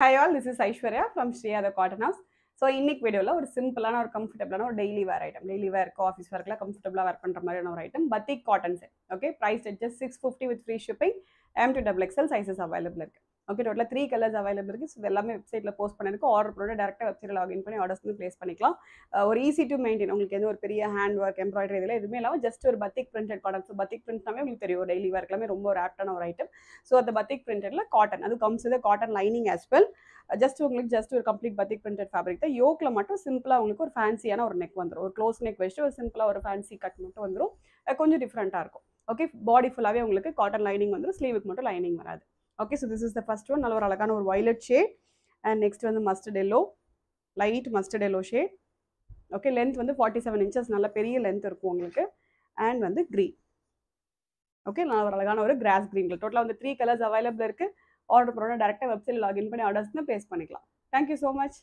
Hi all, this is Aishwarya from Shreya the Cotton House. So இன்னைக்கு வீடியோவில் ஒரு சிம்பிளான ஒரு கம்ஃபர்டபுளான ஒரு டெய்லி வேர் ஐட்டம், டெய்லி வேர்க்கு ஆஃபீஸ் வேர்க்கில் கம்ஃபர்டபுளாக வேர் பண்ணுற மாதிரியான ஒரு item, batik cotton set. Okay, price just 650 with free shipping. M2XXL sizes available இருக்கு. ஓகே, டோட்டலாக 3 கலர்ஸ் அவைலபிள் இருக்கு. ஸோ எல்லாமே வெப்சைட்டில் போஸ்ட் பண்ணிருக்கு. ஆர்டர் போட டேரெக்டாக வெப்சைட்டில் லாகின் பண்ணி ஆர்டர்ஸ் வந்து பிளேஸ் பண்ணிக்கலாம். ஒரு ஈஸி டு மெயின்டைன், உங்களுக்கு எந்த ஒரு பெரிய ஹேண்ட் ஒர்க் எம்ப்ராய்டரி இதில் எதுவுமே இல்லாமல் ஜஸ்ட் ஒரு பத்திக் பிரிண்டட் காட்டன். ஸோ பத்திக் பிரிண்ட்னாவே உங்களுக்கு தெரியும், டெய்லி வேர்க்கெல்லாமே ரொம்ப ஒரு ஆப்டான ஒரு ஐட்டம். ஸோ அந்த பத்திக் பிரிண்டட்ல காட்டன், அது comes with cotton lining as well. Just உங்களுக்கு ஜஸ்ட் ஒரு கம்ப்ளீட் பத்திக் பிரிண்டட் ஃபேப்ரிக் தான். யோக்கில் மட்டும் சிம்பிளாக உங்களுக்கு ஒரு ஃபேன்சியான ஒரு நெக் வந்துடும். ஒரு க்ளோஸ் நெக் வச்சுட்டு ஒரு சிம்பிளாக ஒரு ஃபேன்சி கட் மட்டும் வந்துடும். கொஞ்சம் டிஃப்ரெண்ட்டாக இருக்கும். ஓகே, பாடி ஃபுல்லாகவே உங்களுக்கு காட்டன் லைனிங் வந்துடும். ஸ்லீவுக்கு மட்டும் லைனிங் வராது. Okay, so this is the first one. நல்ல ஒரு அழகான ஒரு வயலட் ஷேட். அண்ட் நெக்ஸ்ட் வந்து mustard yellow, light mustard yellow shade. Okay, length வந்து 47 இன்ச்சஸ், நல்ல பெரிய லென்த் இருக்கும் உங்களுக்கு. அண்ட் வந்து க்ரீன். ஓகே, நல்ல ஒரு அழகான ஒரு கிராஸ் க்ரீன். டோட்டலாக வந்து 3 கலர்ஸ் அவைலபிள் இருக்குது. ஆர்டர் போட டேரெக்டாக வெப்சைட்டில் லாகின் பண்ணி ஆர்டர்ஸ்னு பிளேஸ் பண்ணிக்கலாம். Thank you so much.